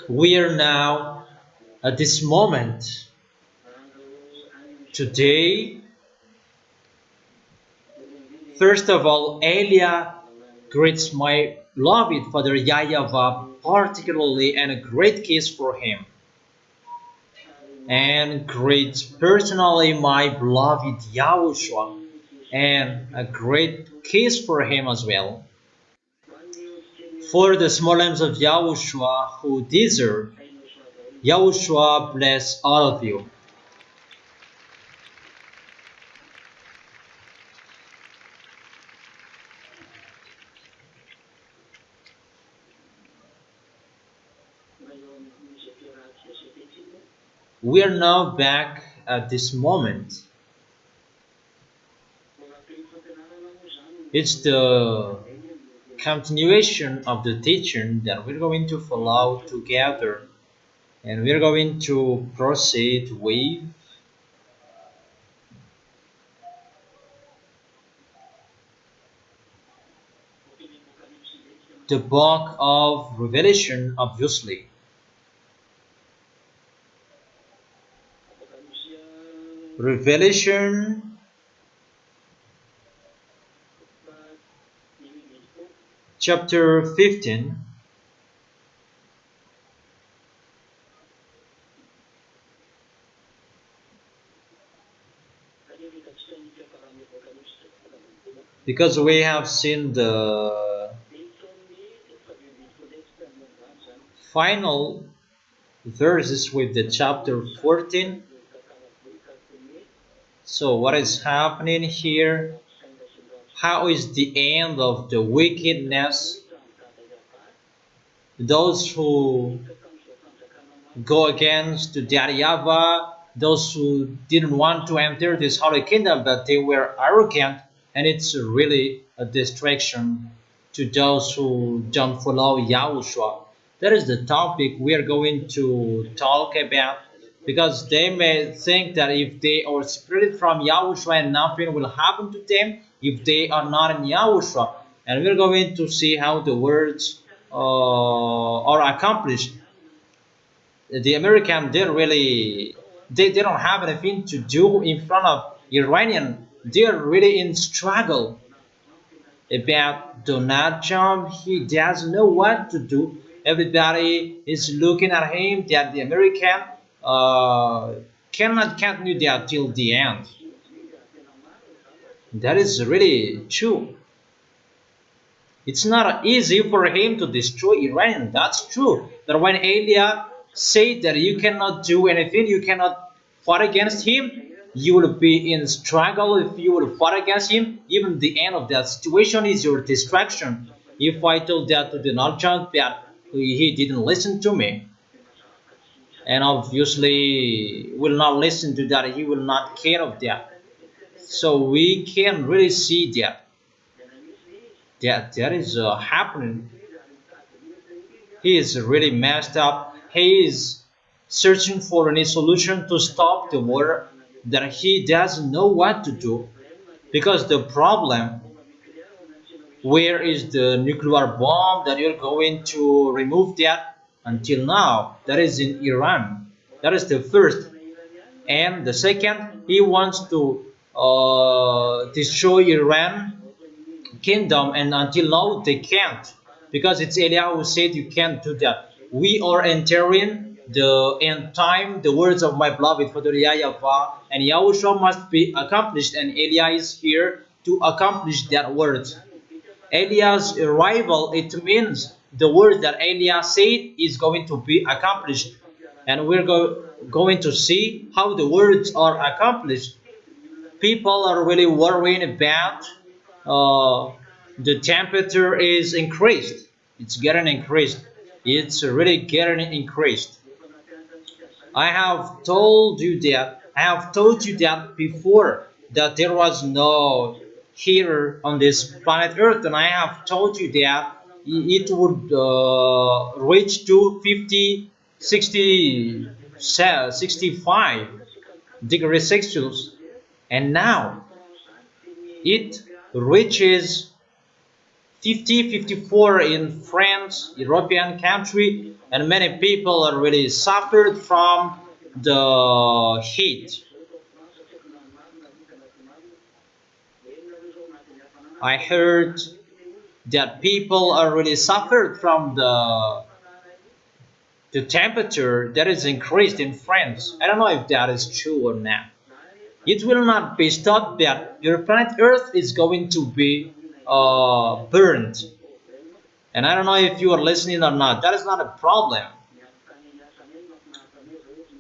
We are now at this moment. Today, first of all, Elia greets my beloved Father YAHVAH particularly, and a great kiss for him. And greets personally my beloved YAHOSHUA, and a great kiss for him as well. For the small lambs of YAHOSHUA who deserve, YAHOSHUA bless all of you. We are now back at this moment. It's the continuation of the teaching that we're going to follow together, and we're going to proceed with the book of Revelation, obviously. Revelation chapter 15. Because we have seen the final verses with the chapter 14. So what is happening here? How is the end of the wickedness? Those who go against the YAHVAH, those who didn't want to enter this holy kingdom, but they were arrogant, and it's really a distraction to those who don't follow YAHOSHUA. That is the topic we are going to talk about, because they may think that if they are separated from YAHOSHUA, nothing will happen to them if they are not in YAHOSHUA. And we're going to see how the words are accomplished. The American didn't really, they don't have anything to do in front of Iranian. They're really in struggle about Donald Trump. He doesn't know what to do. Everybody is looking at him that the American cannot continue that till the end. That is really true. It's not easy for him to destroy Iran. That's true. But when Elia said that you cannot do anything, you cannot fight against him, you will be in struggle if you will fight against him. Even the end of that situation is your distraction. If I told that to Donald Trump, that he didn't listen to me, and obviously will not listen to that, he will not care of that. So we can really see that is happening. He is really messed up. He is searching for any solution to stop the war, that he doesn't know what to do. Because the problem, where is the nuclear bomb that you're going to remove that? Until now, that is in Iran. That is the first. And the second, he wants to destroy Iran kingdom, and until now they can't, because it's Elia who said you can't do that. We are entering the end time, the words of my beloved Father YAHVAH, and YAHOSHUA must be accomplished, and Elia is here to accomplish that word. Elia's arrival, it means the word that Elia said is going to be accomplished, and we're going to see how the words are accomplished. People are really worrying about the temperature is increased. It's getting increased. It's really getting increased. I have told you that before, that there was no heater on this planet Earth, and I have told you that it would reach to 50, 60, 65 degrees Celsius, and now it reaches 50, 54 in France, European country, and many people are really suffered from the heat. I heard that people are really suffered from the temperature that is increased in France. I don't know if that is true or not. It will not be stopped that your planet Earth is going to be burned. And I don't know if you are listening or not. That is not a problem.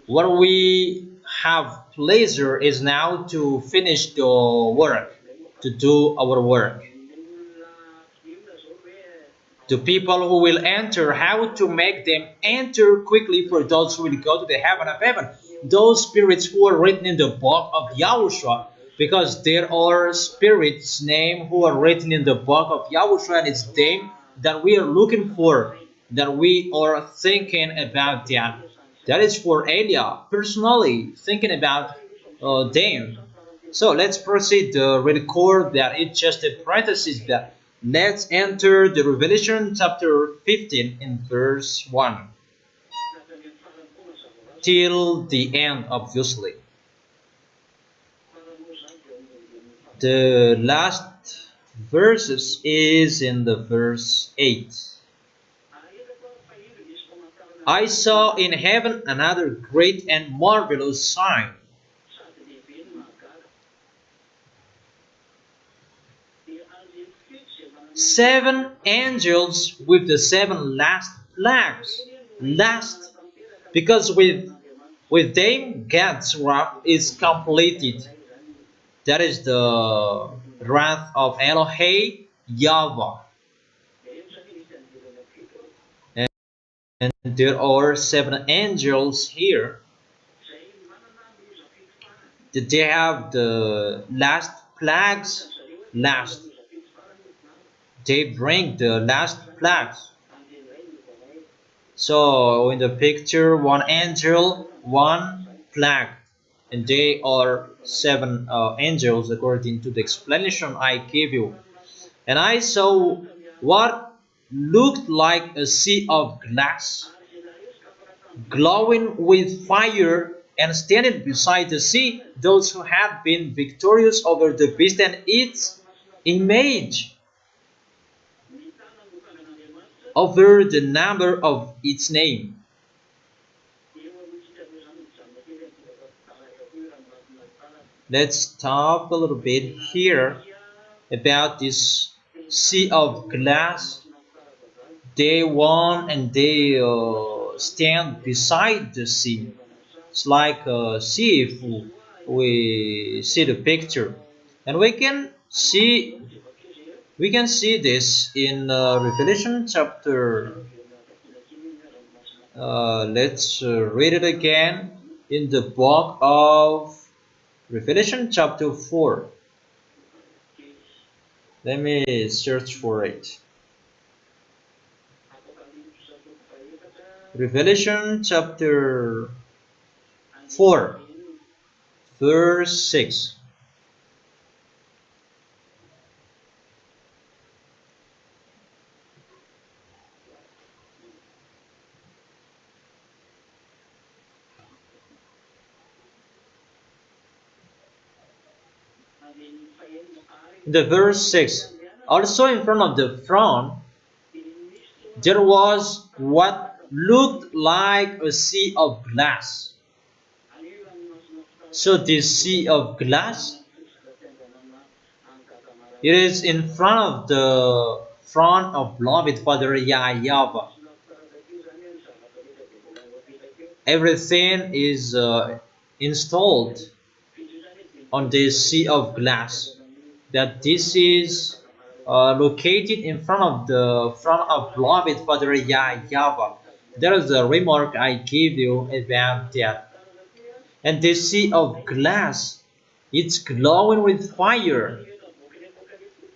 What we have pleasure is now to finish the work, to do our work. The people who will enter, how to make them enter quickly for those who will go to the heaven of heaven. Those spirits who are written in the book of Yahushua, because there are spirits named who are written in the book of Yahushua, and it's them that we are looking for, that we are thinking about that. That is for Elia, personally thinking about them. So let's proceed to record that it's just a parenthesis that let's enter the Revelation chapter 15 in verse 1 till the end, obviously. The last verses is in the verse 8. I saw in heaven another great and marvelous sign. Seven angels with the seven last plagues. Last, because with them God's wrath is completed. That is the wrath of Elohim YAHVAH. And there are seven angels here. Did they have the last plagues? Last. They bring the last plagues. So in the picture, one angel, one plague, and they are seven angels according to the explanation I gave you. And I saw what looked like a sea of glass, glowing with fire, and standing beside the sea, those who had been victorious over the beast and its image, over the number of its name. Let's talk a little bit here about this sea of glass. They won and they stand beside the sea. It's like a sea if we see the picture, and we can see this in Revelation chapter. Let's read it again in the book of Revelation chapter 4. Let me search for it. Revelation chapter 4, verse 6. The verse 6. Also in front of the throne there was what looked like a sea of glass. So this sea of glass, it is in front of the throne of beloved Father YAHVAH. Everything is installed on this sea of glass. That this is located in front of the throne of beloved Father YAHVAH. That is the remark I give you about that. And this sea of glass, it's glowing with fire.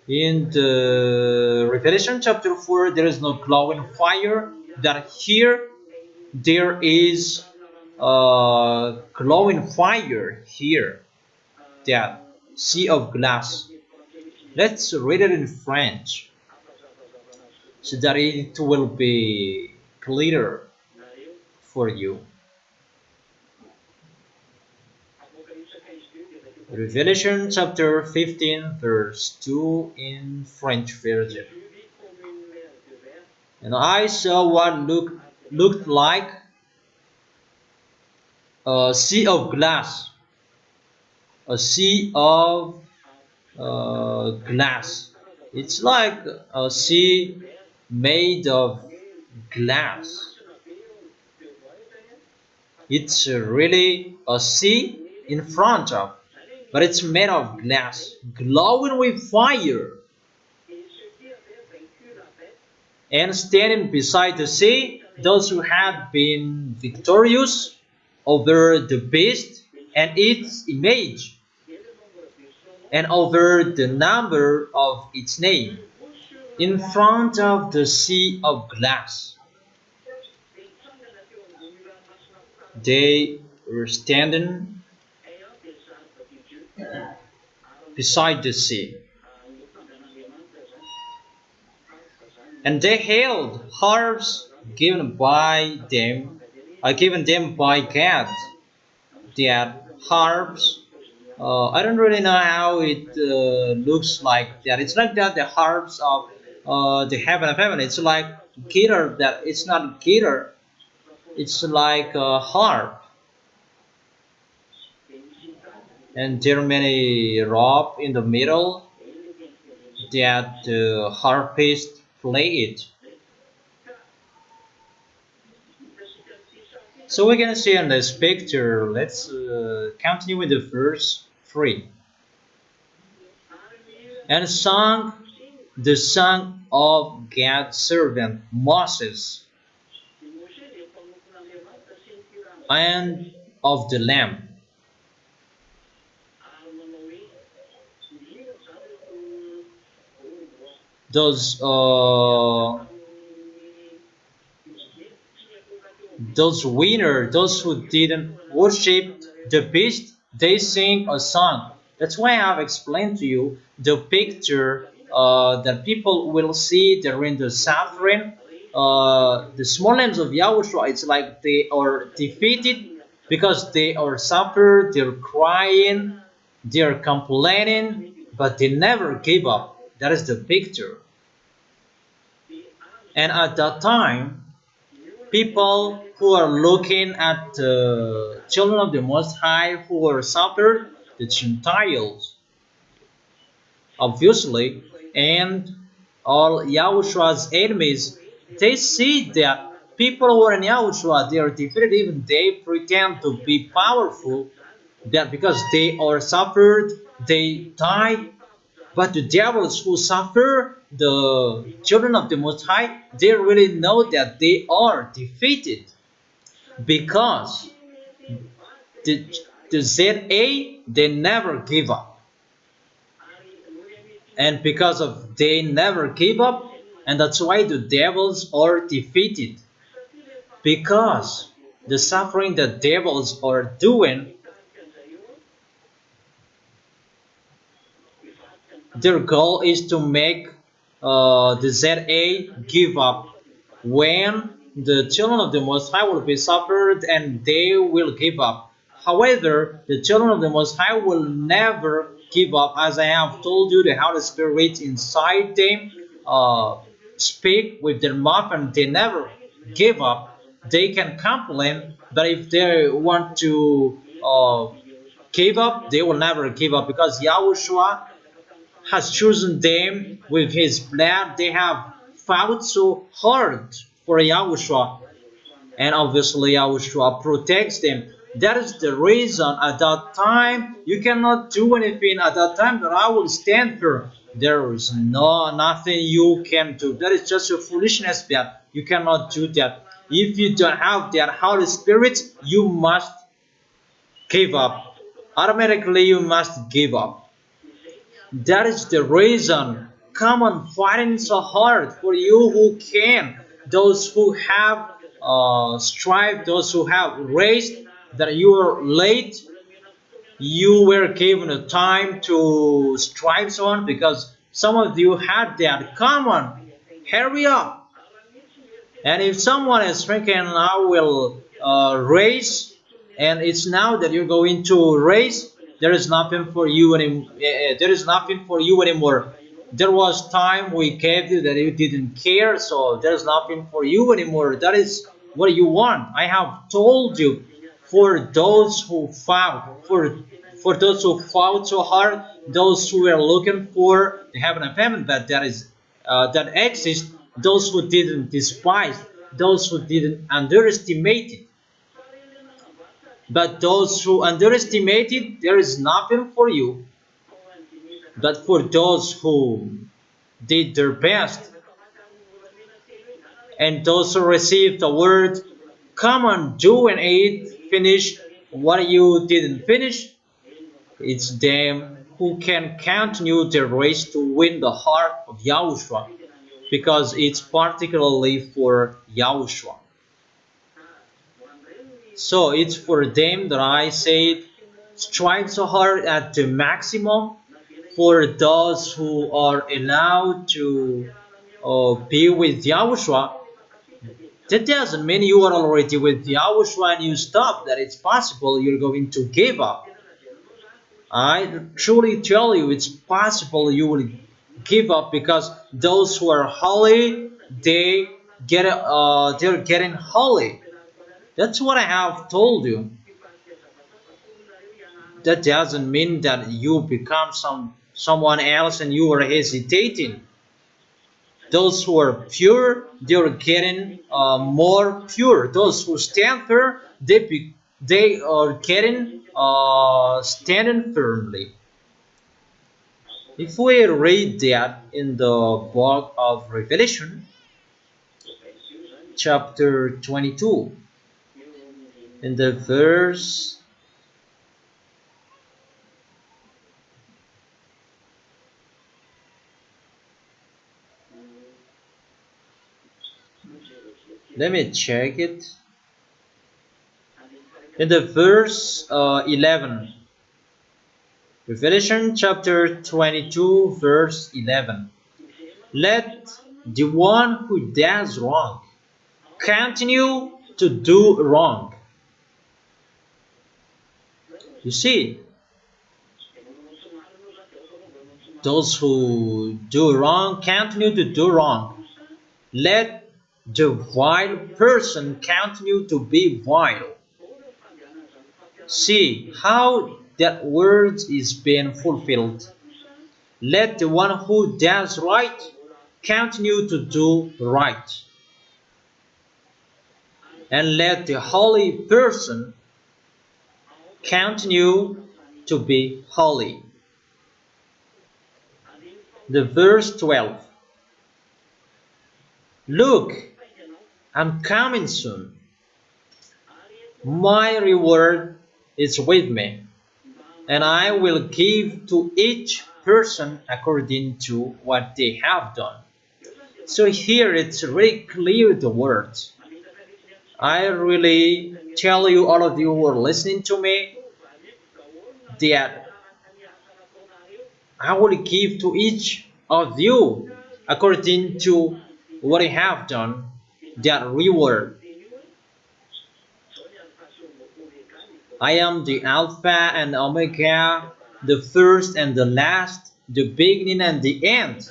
In the Revelation chapter 4, there is no glowing fire. That here there is glowing fire here. That sea of glass. Let's read it in French. so that it will be clearer for you. Revelation chapter 15 verse 2 in French version. And I saw what looked like a sea of glass, a sea of glass. It's like a sea made of glass. It's really a sea in front of, but it's made of glass, glowing with fire. And standing beside the sea, those who have been victorious over the beast and its image, and over the number of its name, in front of the sea of glass. They were standing beside the sea, and they held harps given them by God. That harps, I don't really know how it looks like. That it's like that the harps of the heaven of heaven. It's like guitar. That it's not guitar. It's like a harp, and there are many rope in the middle that the harpist play it. So we can see in this picture. Let's continue with the verse 3. And sung the song of God's servant Moses and of the Lamb. Those winners, those who didn't worship the beast, they sing a song. That's why I've explained to you the picture that people will see during the suffering. The small names of Yahushua, it's like they are defeated because they are suffered, they're crying, they're complaining, but they never give up. That is the picture. And at that time, people who are looking at the children of the Most High who are suffered, the Gentiles, obviously, and all Yahushua's enemies, they see that people who are in Yahushua, they are defeated, even they pretend to be powerful, that because they are suffered, they die. But the devils who suffer, the children of the Most High, they really know that they are defeated, because the ZA, they never give up. And because of they never give up, and that's why the devils are defeated. Because the suffering that devils are doing, their goal is to make the ZA give up. When the children of the Most High will be suffered and they will give up. However, the children of the Most High will never give up. As I have told you, the Holy Spirit inside them speak with their mouth, and they never give up. They can complain, but if they want to give up, they will never give up, because Yahushua has chosen them with his blood. They have fought so hard for Yahushua, and obviously Yahushua protects them. That is the reason at that time you cannot do anything. At that time that I will stand firm. There is nothing you can do. That is just your foolishness, that you cannot do that. If you don't have that Holy Spirit, you must give up. Automatically you must give up. That is the reason. Come on, fighting so hard for you who can. Those who have strived, those who have raised, that you are late. You were given a time to strive on, because some of you had that. Come on, hurry up. And if someone is thinking, I will race, and it's now that you're going to race, there is nothing for you anymore. There is nothing for you anymore. There was time we gave you that you didn't care, so there's nothing for you anymore. That is what you want. I have told you, for those who fought, for those who fought so hard, those who were looking for the heaven and heaven that exists, those who didn't despise, those who didn't underestimate it. But those who underestimate it, there is nothing for you. But for those who did their best, and those who received the word, come on, do and eat, finish what you didn't finish, it's them who can continue the race to win the heart of Yahushua, because it's particularly for Yahushua. So it's for them that I say, strive so hard at the maximum. For those who are allowed to be with Yahushua, that doesn't mean you are already with Yahushua and you stop, that it's possible you're going to give up. I truly tell you, it's possible you will give up, because those who are holy, they're getting holy. That's what I have told you. That doesn't mean that you become someone else and you are hesitating. Those who are pure, they're getting more pure. Those who stand firm, they are getting standing firmly. If we read that in the book of Revelation, chapter 22, in the verse, let me check it, in the verse 11, Revelation chapter 22, verse 11. Let the one who does wrong continue to do wrong. You see, those who do wrong continue to do wrong. Let the vile person continue to be vile. See how that word is being fulfilled. Let the one who does right continue to do right. And let the holy person continue to be holy. The verse 12. Look, I'm coming soon. My reward is with me, and I will give to each person according to what they have done. So here it's very clear, the words. I really tell you, all of you who are listening to me, that I will give to each of you according to what I have done, that reward. I am the Alpha and Omega, the first and the last, the beginning and the end.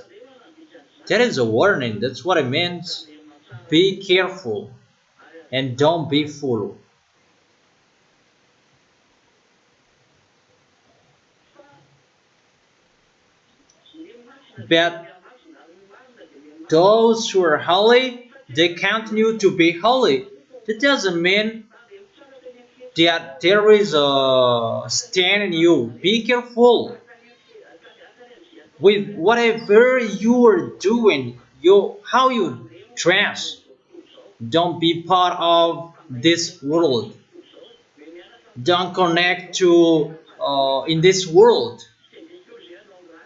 That is a warning. That's what it means. Be careful and don't be fooled. But those who are holy, they continue to be holy. That doesn't mean that there is a stand in you. Be careful with whatever you are doing, how you dress. Don't be part of this world. Don't connect to in this world.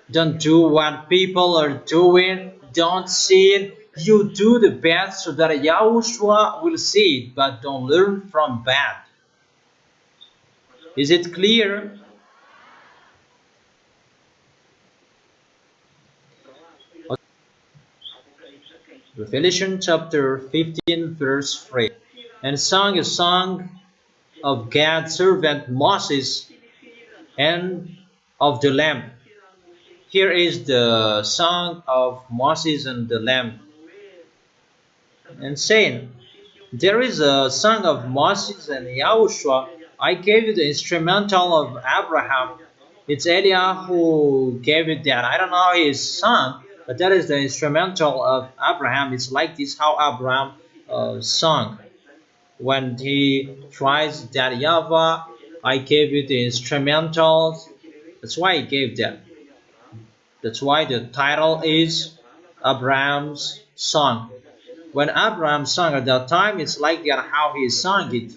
Don't do what people are doing. Don't see it. You do the best so that Yahushua will see it, but don't learn from bad. Is it clear? Revelation chapter 15 verse 3. And sung a song of God's servant Moses and of the Lamb. Here is the song of Moses and the Lamb. And saying, there is a song of Moses and Yahushua. I gave you the instrumental of Abraham. It's Eliah who gave it that. I don't know his song, but that is the instrumental of Abraham. It's like this how Abraham sung. When he tries that YAHVAH, I gave you the instrumentals. That's why he gave that. That's why the title is Abraham's Song. When Abraham sang at that time, it's like that how he sang it.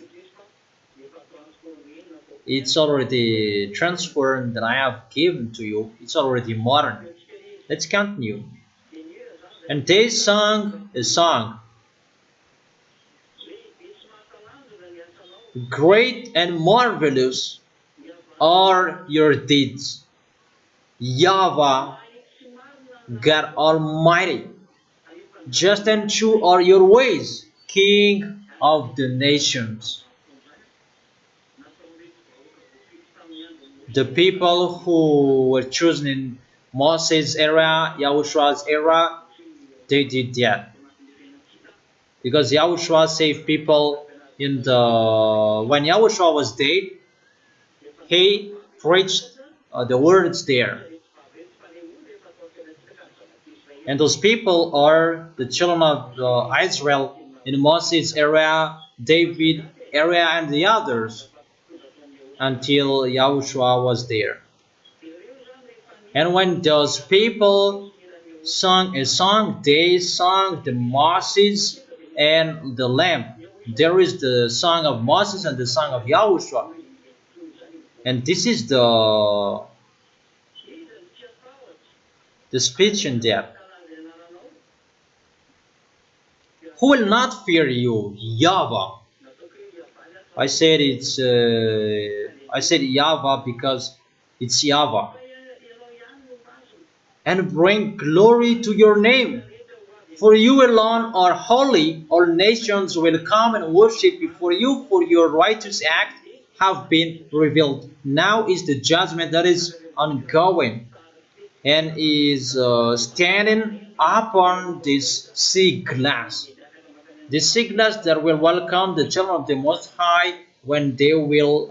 It's already transformed that I have given to you. It's already modern. Let's continue. And they sang a song. Great and marvelous are your deeds, YAHVAH, God Almighty. Just and true are your ways, King of the nations. The people who were chosen in Moses' era, Yahushua's era, they did that. Because Yahushua saved people in the... When Yahushua was dead, he preached the words there. And those people are the children of Israel in Moses' era, David era, and the others until Yahushua was there. And when those people sung a song, they sung the Moses and the Lamb. There is the song of Moses and the song of Yahushua. And this is the speech in there. Who will not fear you, YAHVAH? I said YAHVAH because it's YAHVAH. And bring glory to your name. For you alone are holy. All nations will come and worship before you, for your righteous acts have been revealed. Now is the judgment that is ongoing and is standing upon this sea glass. The sea glass that will welcome the children of the Most High when they will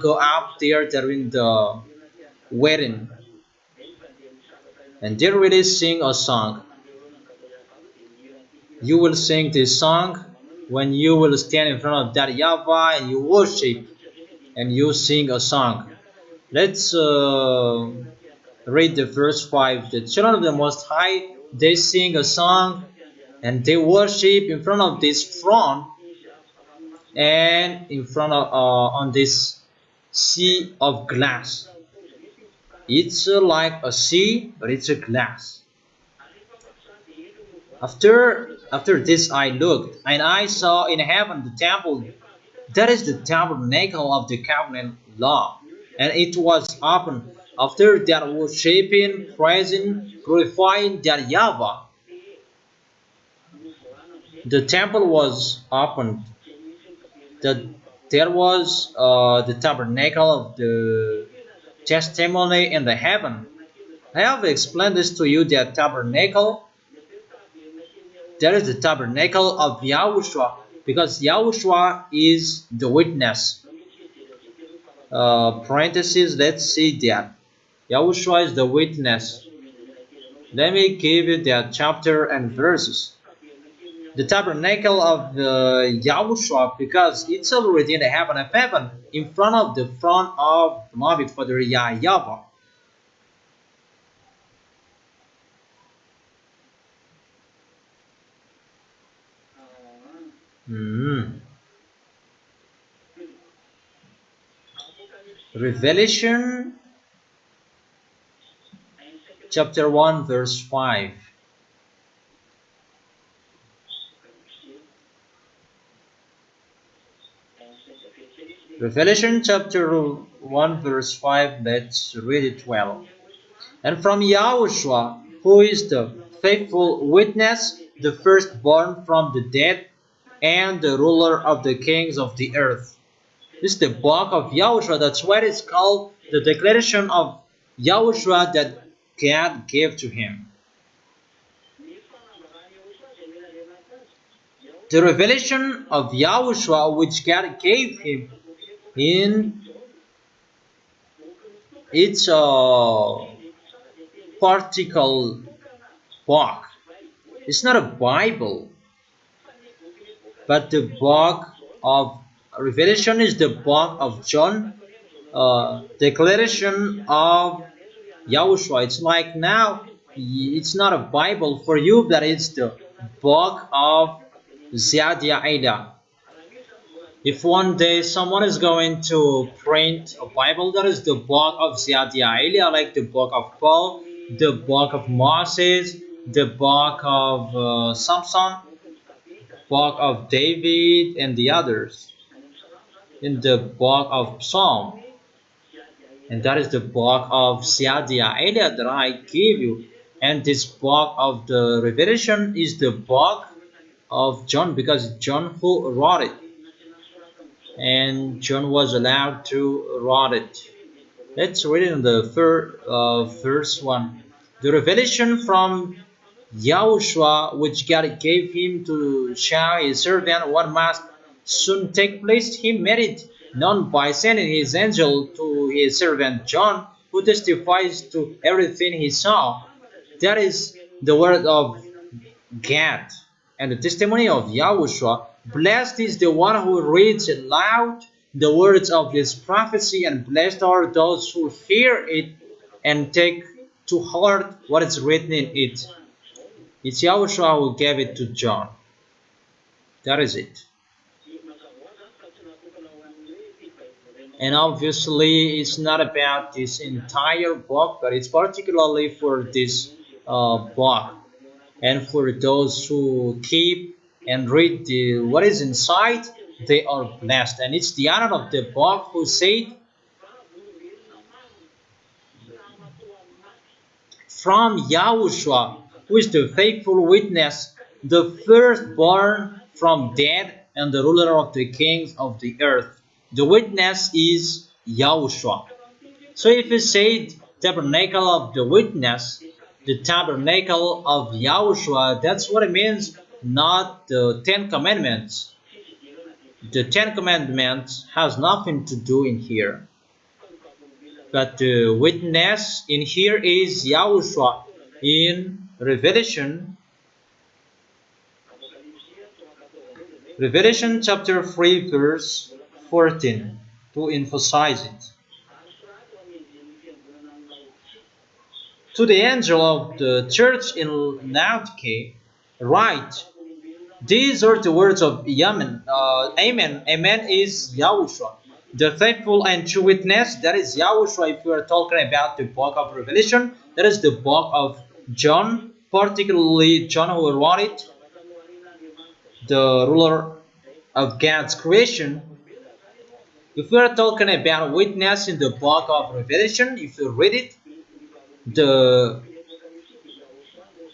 go up there during the wedding. And they really sing a song. You will sing this song when you will stand in front of that YAHVAH and you worship and you sing a song. Let's read the verse 5. The children of the Most High, they sing a song and they worship in front of this throne and in front of on this sea of glass. It's like a sea, but it's a glass. After this I looked, and I saw in heaven the temple. That is the tabernacle of the covenant law, and it was open. After that, worshiping, praising, glorifying that YAHVAH. The temple was opened. There was the tabernacle of the testimony in the heaven. I have explained this to you. That tabernacle, there is the tabernacle of Yahushua, because Yahushua is the witness. Parentheses, let's see that. Yahushua is the witness. Let me give you that chapter and verses. The tabernacle of Yahushua, because it's already in the heaven of heaven, in front of the throne of beloved Father YAHVAH. Revelation chapter 1 verse 5. Revelation chapter 1 verse 5, let's read it well. And from Yahushua, who is the faithful witness, the firstborn from the dead, and the ruler of the kings of the earth. This is the book of Yahushua. That's why it's called the declaration of Yahushua that God gave to him. The revelation of Yahushua which God gave him in its particle book. It's not a Bible, but the book of Revelation is the book of John, declaration of Yahushua. It's like now, it's not a Bible for you, but it's the book of YAHVAH. If one day someone is going to print a Bible, that is the book of YAHVAH, like the book of Paul, the book of Moses, the book of Samson, book of David, and the others, in the book of Psalm. And that is the book of YAHVAH that I give you. And this book of the Revelation is the book of John, because John who wrote it. And John was allowed to write it. Let's read it in the first one. The revelation from Yahushua which God gave him to show his servant what must soon take place. He made it known by sending his angel to his servant John, who testifies to everything he saw. That is the word of God and the testimony of Yahushua. Blessed is the one who reads aloud the words of this prophecy, and blessed are those who hear it and take to heart what is written in it. It's Yahushua who gave it to John. That is it. And obviously it's not about this entire book, but it's particularly for this book. And for those who keep and read what is inside, they are blessed. And it's the honor of the book who said, from Yahushua, who is the faithful witness, the firstborn from dead, and the ruler of the kings of the earth. The witness is Yahushua. So if you say tabernacle of the witness, the tabernacle of Yahushua, that's what it means, not the 10 Commandments. The 10 Commandments has nothing to do in here. But the witness in here is Yahushua in Revelation chapter 3 verse 14 to emphasize it. To the angel of the church in Laodicea, write, these are the words of Amen. Amen is Yahushua, the faithful and true witness. That is Yahushua. If we are talking about the book of Revelation, that is the book of John, particularly John who wrote it, the ruler of God's creation. If we are talking about witness in the book of Revelation, if you read it, the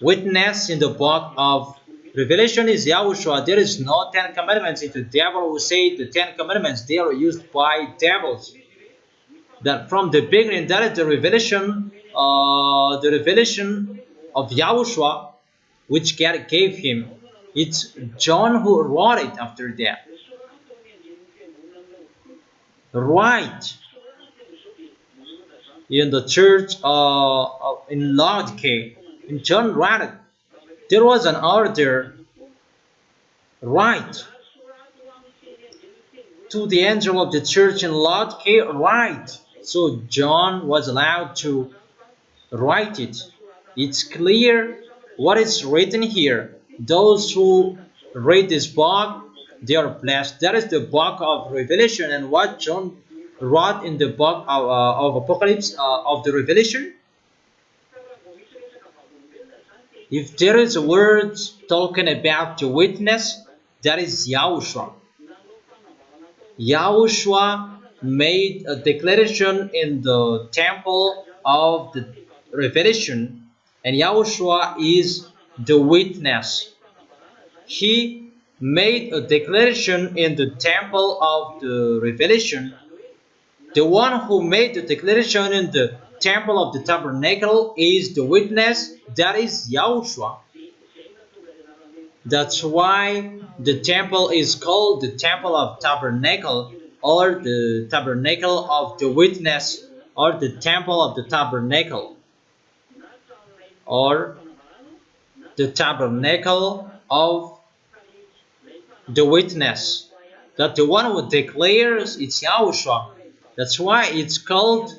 witness in the book of Revelation is Yahushua. There is no 10 commandments. It's the devil who said the 10 commandments, they are used by devils. That from the beginning, that is the revelation of Yahushua, which God gave him. It's John who wrote it after that. Right. In the church in Laodicea, in John wrote it. There was an order, right, to the angel of the church in Laodicea, right. So John was allowed to write it. It's clear what is written here. Those who read this book, they are blessed. That is the book of Revelation, and what John wrote in the book of Apocalypse of the Revelation. If there is a word talking about the witness, that is Yahushua. Yahushua made a declaration in the temple of the Revelation, and Yahushua is the witness. he made a declaration in the temple of the revelation. The one who made the declaration in the temple of the tabernacle is the witness, that is Yahushua. That's why the temple is called the temple of tabernacle, or the tabernacle of the witness, or the temple of the tabernacle, or the tabernacle of the witness. That the one who declares it's Yahushua. That's why it's called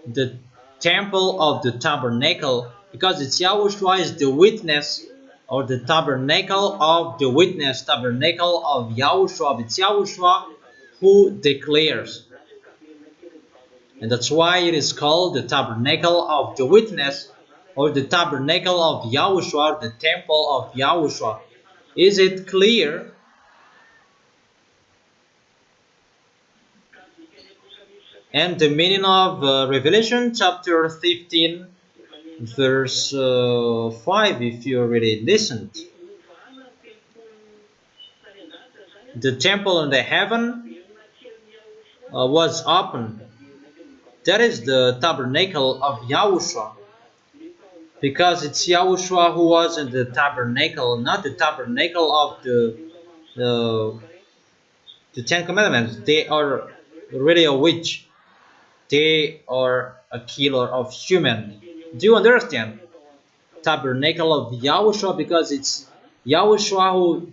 the temple of the tabernacle, because it's Yahushua is the witness, or the tabernacle of the witness, tabernacle of Yahushua. It's Yahushua who declares, and that's why it is called the tabernacle of the witness, or the tabernacle of Yahushua, the temple of Yahushua. Is it clear? And the meaning of Revelation chapter 15 verse 5, if you already listened. The temple in the heaven was open. That is the tabernacle of Yahushua, because it's Yahushua who was in the tabernacle, not the tabernacle of the Ten Commandments. They are really a witch. They are a killer of human. Do you understand? Tabernacle of Yahushua, because it's Yahushua who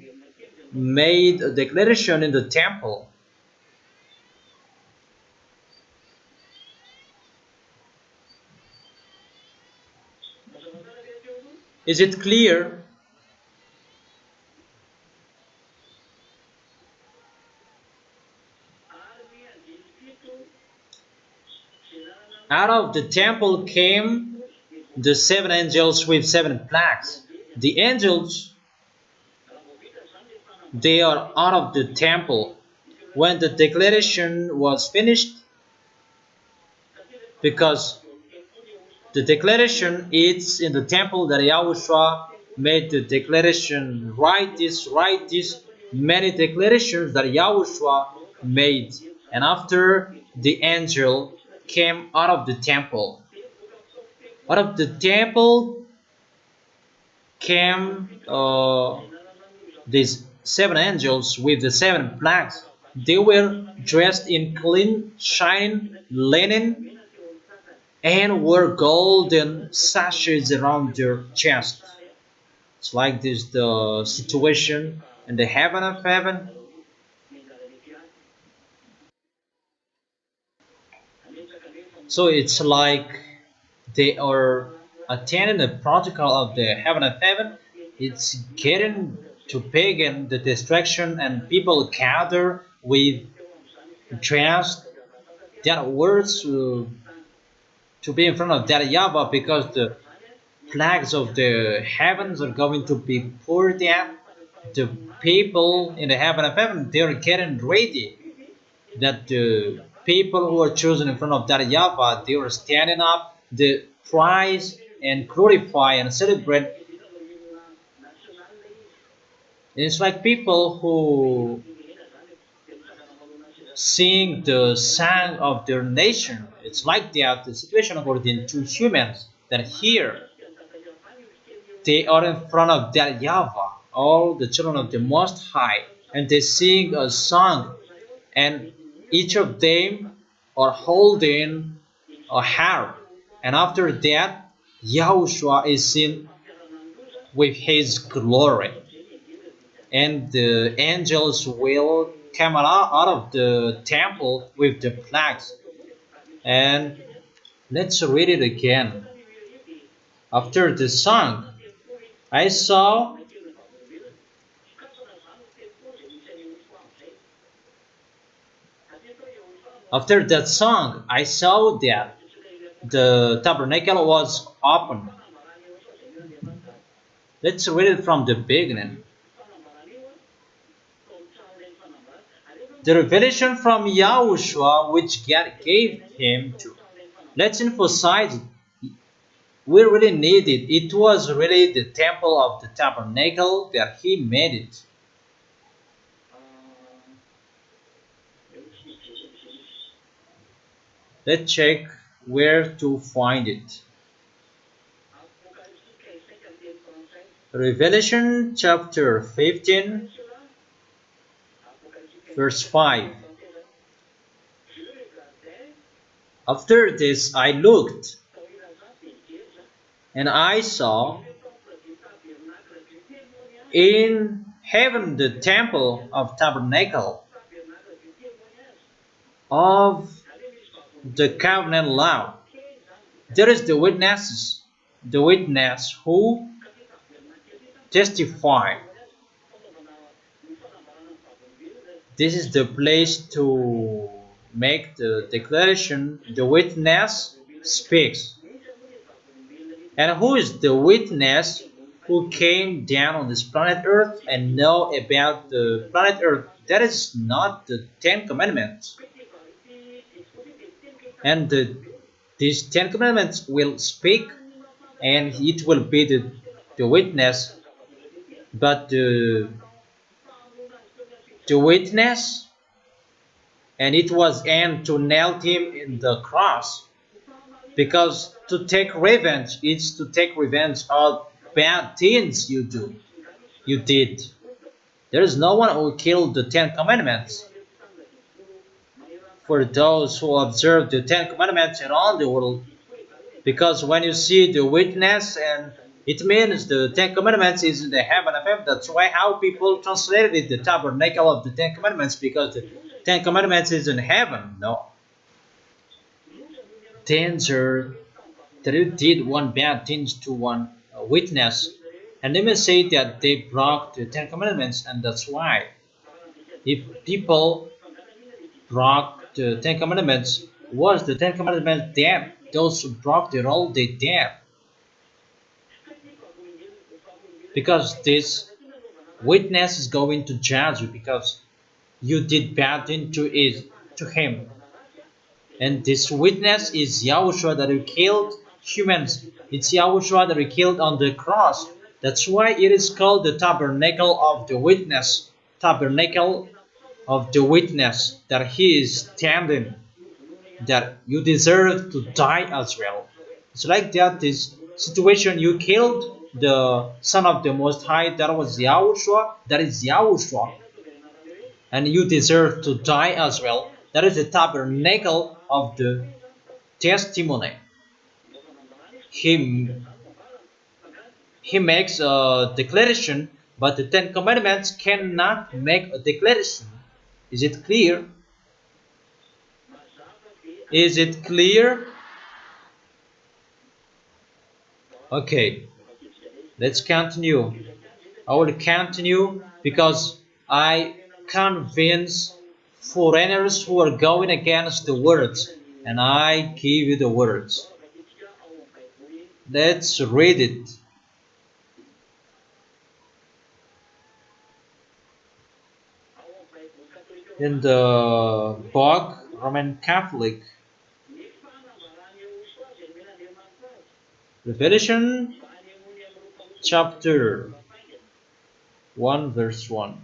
made a declaration in the temple. Is it clear? Out of the temple came the seven angels with seven plagues. The angels, they are out of the temple when the declaration was finished, because the declaration is in the temple that Yahushua made the declaration. Write this, many declarations that Yahushua made. And after the angel came out of the temple. Out of the temple came these seven angels with the seven plagues. They were dressed in clean, shining linen, and wore golden sashes around their chest. It's like this the situation in the heaven of heaven. So it's like they are attending the protocol of the heaven of heaven. It's getting to pagan the distraction, and people gather with dressed that words to be in front of that YAHVAH, because the plagues of the heavens are going to be poured out. The people in the heaven of heaven, they are getting ready. That the people who are chosen in front of that YAHVAH, they are standing up, they praise and glorify and celebrate. It's like people who sing the song of their nation. It's like that the situation according to humans, that here they are in front of that YAHVAH, all the children of the Most High, and they sing a song, and each of them are holding a harp. And after that, Yahushua is seen with his glory, and the angels will come out of the temple with the plagues. And let's read it again. After the song, I saw After that song, I saw that the tabernacle was open. Let's read it from the beginning. The revelation from Yahushua which God gave him to. Let's emphasize We really need it. It was really the temple of the tabernacle that he made it. Let's check where to find it. Revelation chapter 15, verse 5. After this I looked, and I saw in heaven the temple of tabernacle of the covenant law. There is the witnesses, the witness who testify. This is the place to make the declaration. The witness speaks. And who is the witness who came down on this planet Earth and know about the planet Earth? That is not the Ten Commandments. And these Ten Commandments will speak, and it will be the witness. But the witness, and it was aimed to nail him in the cross, because to take revenge is to take revenge of bad things you did. There is no one who killed the Ten Commandments. For those who observe the Ten Commandments around the world, because when you see the witness, and it means the Ten Commandments is in the heaven of heaven. That's why how people translated it, the tabernacle of the Ten Commandments, because the Ten Commandments is in heaven. No. Danger that you did one bad thing to one witness, and they may say that they broke the Ten Commandments, and that's why if people broke the Ten Commandments, was the Ten Commandments dead? Those who broke the rule, they dead. Because this witness is going to judge you because you did bad thing to him. And this witness is Yahushua that you killed humans. It's Yahushua that you killed on the cross. That's why it is called the tabernacle of the witness. Tabernacle of the witness, that he is standing, that you deserve to die as well. It's like that, this situation, you killed the Son of the Most High, that was Yahushua, that is Yahushua, and you deserve to die as well. That is the tabernacle of the testimony. He makes a declaration, but the Ten Commandments cannot make a declaration. Is it clear? Is it clear? Okay, let's continue. I will continue because I convince foreigners who are going against the words, and I give you the words. Let's read it. In the book Roman Catholic, Revelation chapter 1 verse 1.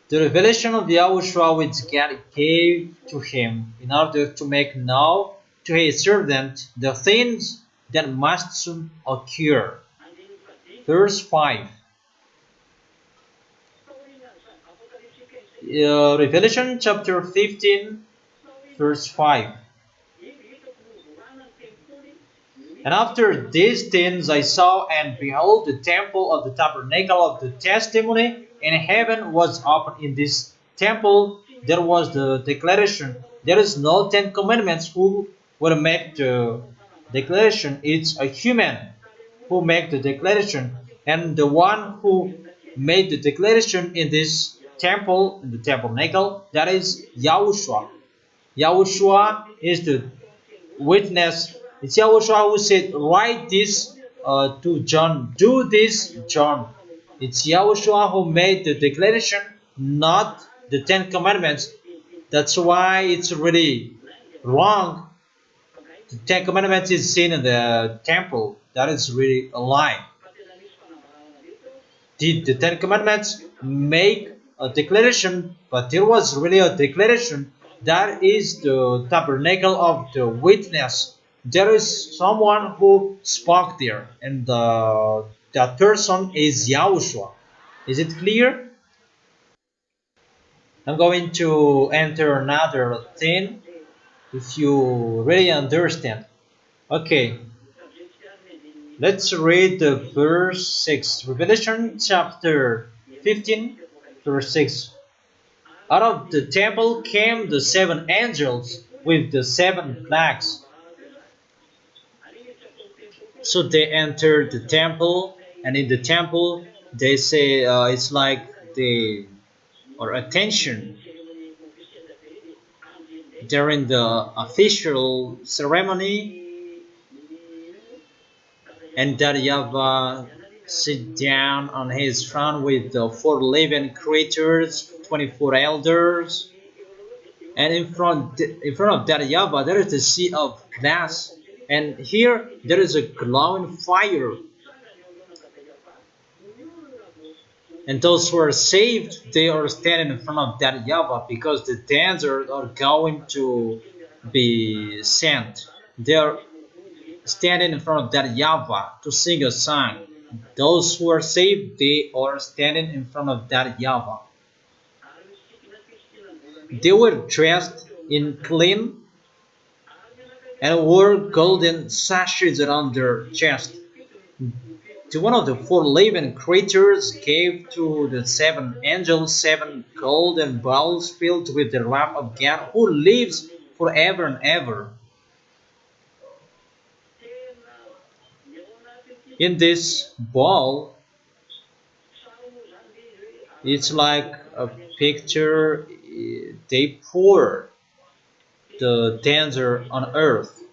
The revelation of Yahushua which God gave to him in order to make known to his servant the things that must soon occur. Verse 5. Revelation chapter 15 verse 5. And after these things I saw, and behold, the temple of the tabernacle of the testimony in heaven was opened. In this temple there was the declaration. There is no Ten Commandments who will make the declaration. It's a human who make the declaration, and the one who made the declaration in this temple, in the tabernacle, that is Yahushua. Yahushua is the witness. It's Yahushua who said, write this to John, do this, John. It's Yahushua who made the declaration, not the Ten Commandments. That's why it's really wrong The Ten Commandments is seen in the temple. That is really a lie. Did the Ten Commandments make a declaration? But there was really a declaration. That is the tabernacle of the witness. There is someone who spoke there, and that person is Yahushua. Is it clear? I'm going to enter another thing if you really understand. Okay, let's read the verse 6. Revelation chapter 15, verse 6. Out of the temple came the seven angels with the seven plagues. So they entered the temple, and in the temple they say it's like they or attention during the official ceremony, and that YAHVAH sit down on his throne with the four living creatures, 24 elders, and in front of that YAHVAH there is a sea of glass, and here there is a glowing fire. And those who are saved, they are standing in front of that YAHVAH because the dancers are going to be sent. They are standing in front of that YAHVAH to sing a song. Those who are saved, they are standing in front of that YAHVAH. They were dressed in clean and wore golden sashes around their chest. To one of the four living creatures gave to the seven angels 7 golden bowls filled with the wrath of God, who lives forever and ever. In this bowl, it's like a picture. They pour the danger on earth.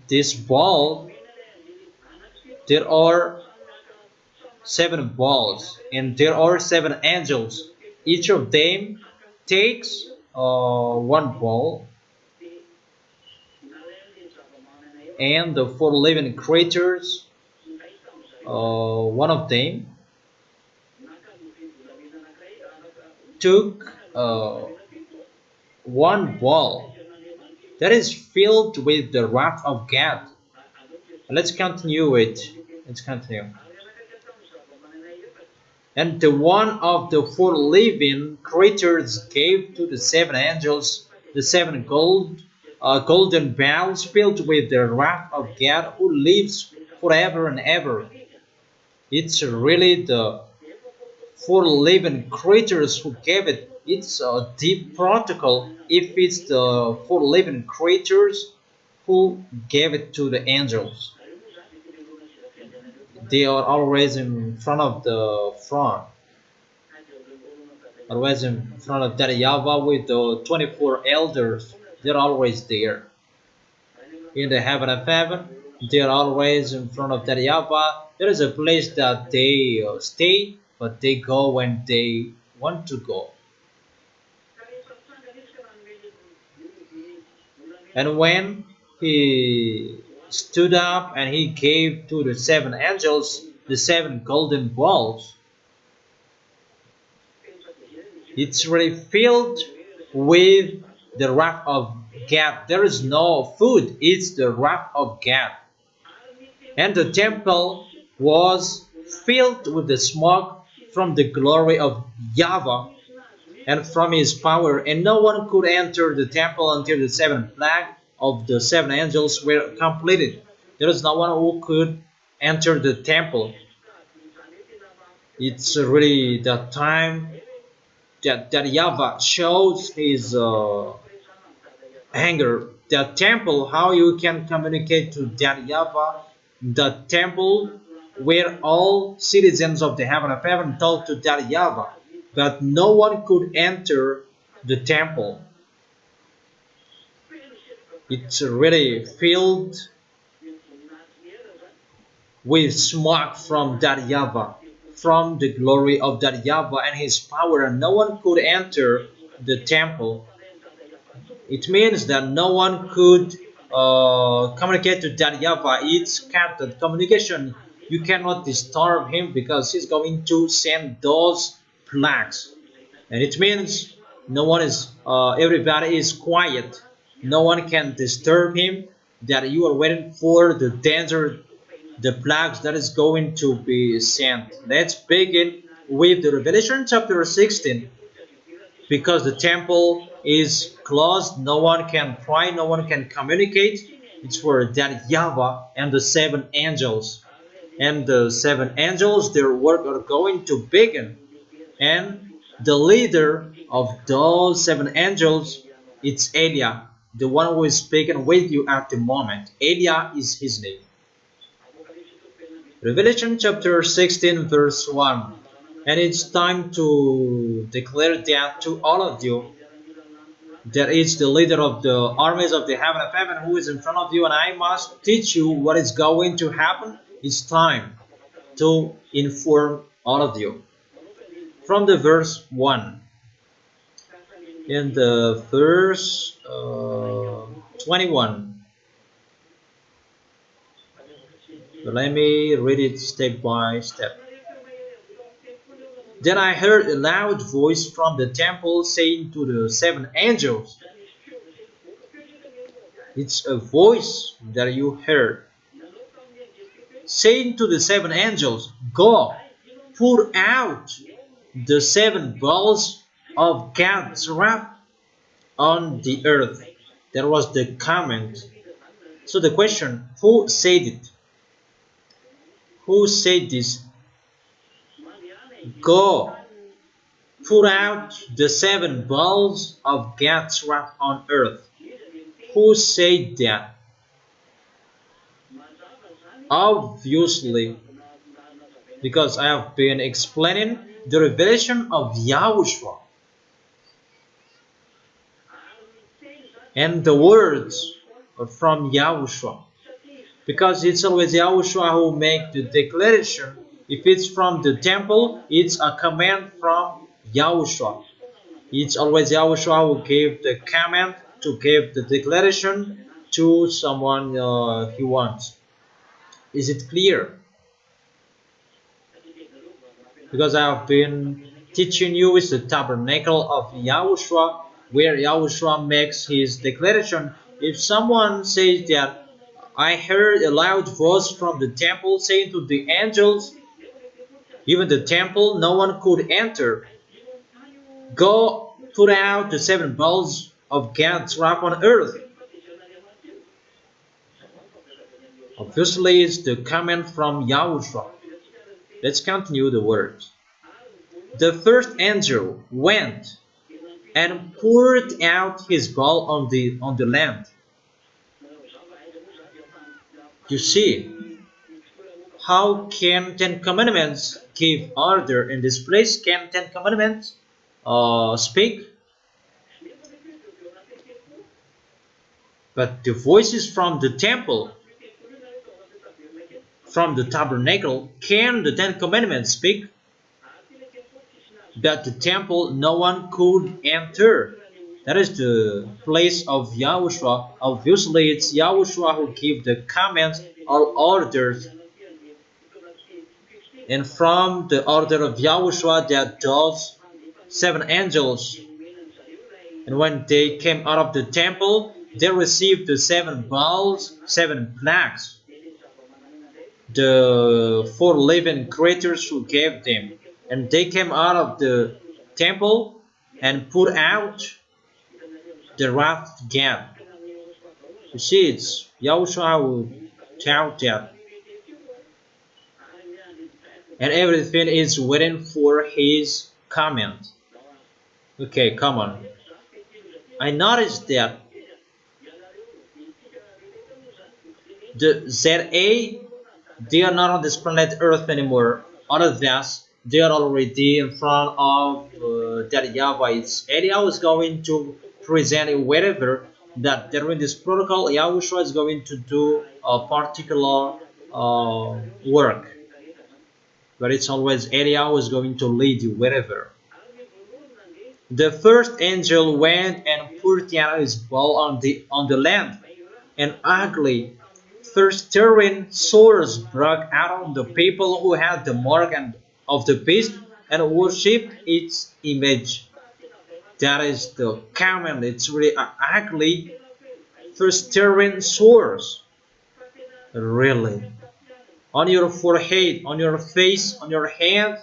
This bowl, there are 7 balls, and there are 7 angels. Each of them takes 1 ball, and the 4 living creatures, one of them took 1 ball that is filled with the wrath of God. Let's continue it. Let's continue. And the one of the 4 living creatures gave to the 7 angels the 7 golden bowls filled with the wrath of God, who lives forever and ever. It's really the 4 living creatures who gave it. It's a deep protocol if it's the 4 living creatures who gave it to the angels. They are always in front of the throne, always in front of that YAHVAH with the 24 elders. They're always there. In the heaven of heaven, they're always in front of that YAHVAH. There is a place that they stay, but they go when they want to go. And when he stood up and he gave to the 7 angels the 7 golden balls, it's really filled with the wrath of God. There is no food, it's the wrath of God. And the temple was filled with the smoke from the glory of YAHVAH and from his power, and no one could enter the temple until the 7 plagues of the 7 angels were completed. There is no one who could enter the temple. It's really the time that YAHVAH shows his anger. The temple, how you can communicate to that YAHVAH, the temple where all citizens of the heaven of heaven talk to that YAHVAH, but no one could enter the temple. It's really filled with smoke from that YAHVAH, from the glory of that YAHVAH and his power, and no one could enter the temple. It means that no one could communicate to that YAHVAH. It's captured communication. You cannot disturb him because he's going to send those plagues. And it means no one is, everybody is quiet. No one can disturb him. That you are waiting for the danger, the plagues that is going to be sent. Let's begin with the Revelation chapter 16. Because the temple is closed, no one can pray, no one can communicate. It's for that YAHVAH and the seven angels. And the seven angels, their work are going to begin. And the leader of those seven angels, it's Eliah, the one who is speaking with you at the moment. Eliah is his name. Revelation chapter 16 verse 1. And it's time to declare that to all of you. That is the leader of the armies of the heaven of heaven who is in front of you, and I must teach you what is going to happen. It's time to inform all of you. From the verse 1. In the verse 21. Let me read it step by step. Then I heard a loud voice from the temple saying to the seven angels. It's a voice that you heard. Saying to the seven angels, go, pour out the seven bowls of God's wrath on the earth. That was the comment. So the question, who said it? Who said this? Go, pour out the seven bowls of God's wrath on earth. Who said that? Obviously, because I have been explaining the revelation of YAHOSHUA. And the words are from YAHOSHUA. Because it's always YAHOSHUA who makes the declaration. If it's from the temple, it's a command from YAHOSHUA. It's always YAHOSHUA who gave the command to give the declaration to someone he wants. Is it clear? Because I have been teaching you is the tabernacle of YAHOSHUA, where YAHOSHUA makes his declaration. If someone says that I heard a loud voice from the temple saying to the angels, even the temple, no one could enter. Go put out the seven bowls of God's wrath on earth. Obviously, it's the comment from YAHOSHUA. Let's continue the words. The first angel went and poured out his bowl on the land. You see, how can 10 Commandments give order in this place? Can 10 Commandments speak? But the voices from the temple, from the tabernacle, can the 10 Commandments speak? That the temple no one could enter. That is the place of YAHOSHUA. Obviously, it's YAHOSHUA who gives the commands or orders. And from the order of YAHOSHUA, that those seven angels, and when they came out of the temple, they received the seven bowls, seven plagues. The four living creatures who gave them. And they came out of the temple and put out the wrath of God. You see, it's YAHOSHUA who taught that. And everything is waiting for his comment. Okay, come on. I noticed that the ZA, they are not on this planet Earth anymore. Other than they are already in front of that YAHVAH. Eliah is going to present it wherever that during this protocol, YAHOSHUA is going to do a particular work. But it's always Eliah who is going to lead you wherever. The first angel went and poured out his bowl on the land, and ugly, festering sores broke out on the people who had the mark of the beast and worshipped its image. That is the command. It's really ugly, festering sores. Really. On your forehead, on your face, on your hand,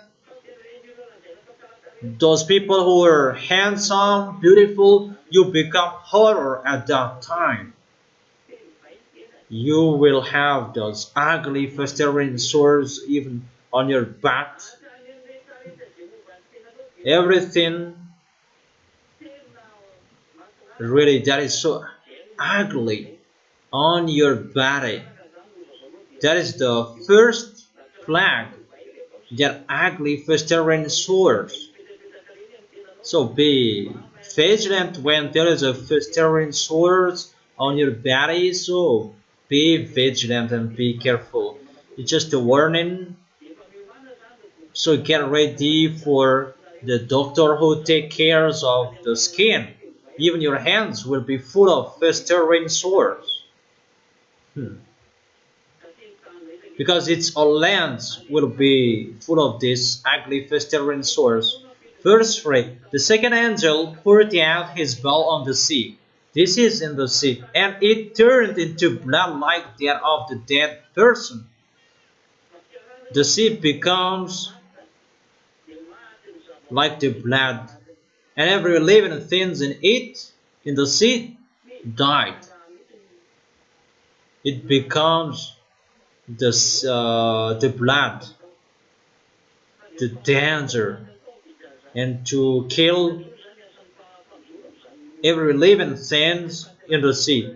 those people who are handsome, beautiful, you become horror at that time. You will have those ugly festering sores even on your back. Everything really that is so ugly on your body. That is the first plague, that ugly festering sores. So be vigilant when there is a festering sores on your body. So be vigilant and be careful. It's just a warning. So get ready for the doctor who take cares of the skin. Even your hands will be full of festering sores. Because its all lands will be full of these ugly festering sores. Verse 3. The second angel poured out his bowl on the sea. This is in the sea, and it turned into blood like that of the dead person. The sea becomes like the blood, and every living thing in it, in the sea, died. It becomes the blood, the danger, and to kill every living thing in the sea.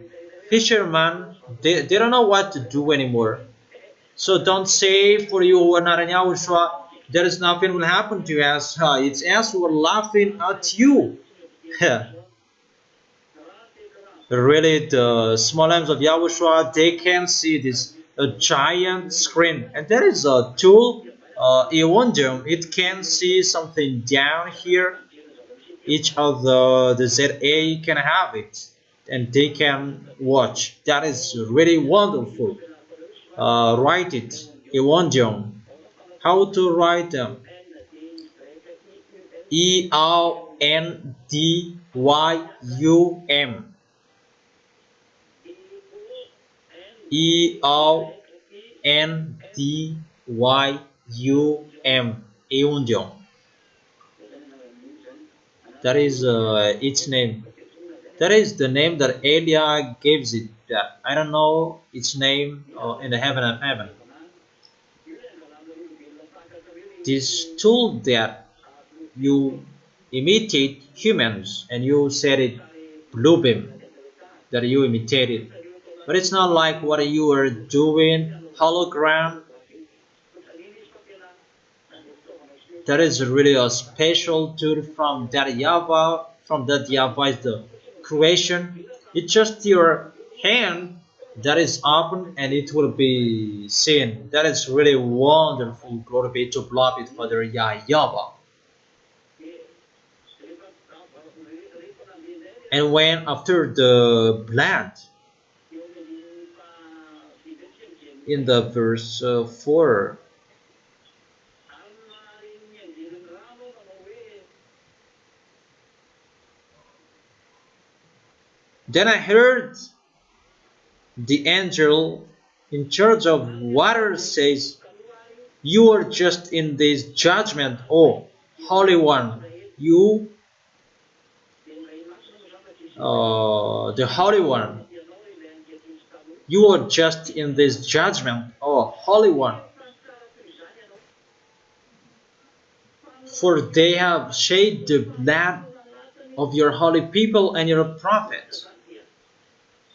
Fishermen, they don't know what to do anymore. So don't say for you who are not in Yahushua, there is nothing will happen to us. It's us who are laughing at you. Really, the small lambs of Yahushua, they can see this a giant screen, and there is a tool, Ewondium. It can see something down here. Each of the ZA can have it, and they can watch. That is really wonderful. Write it, Ewondium. How to write them? EONDYUM. EONDYUM. Eundium. That is its name. That is the name that Elia gives it. I don't know its name in the heaven of heaven. This tool that you imitate humans and you said it bluebeam that you imitated, but it's not like what you are doing hologram. That is really a special tool from that YAHVAH. From that YAHVAH is the creation. It's just your hand that is open and it will be seen. That is really wonderful. Glory be to beloved Father YAHVAH. And when after the blood in the verse 4, then I heard the angel in charge of water says, "You are just in this judgment, O Holy One, you, the Holy One. You are just in this judgment, O Holy One. For they have shed the blood of your holy people and your prophets,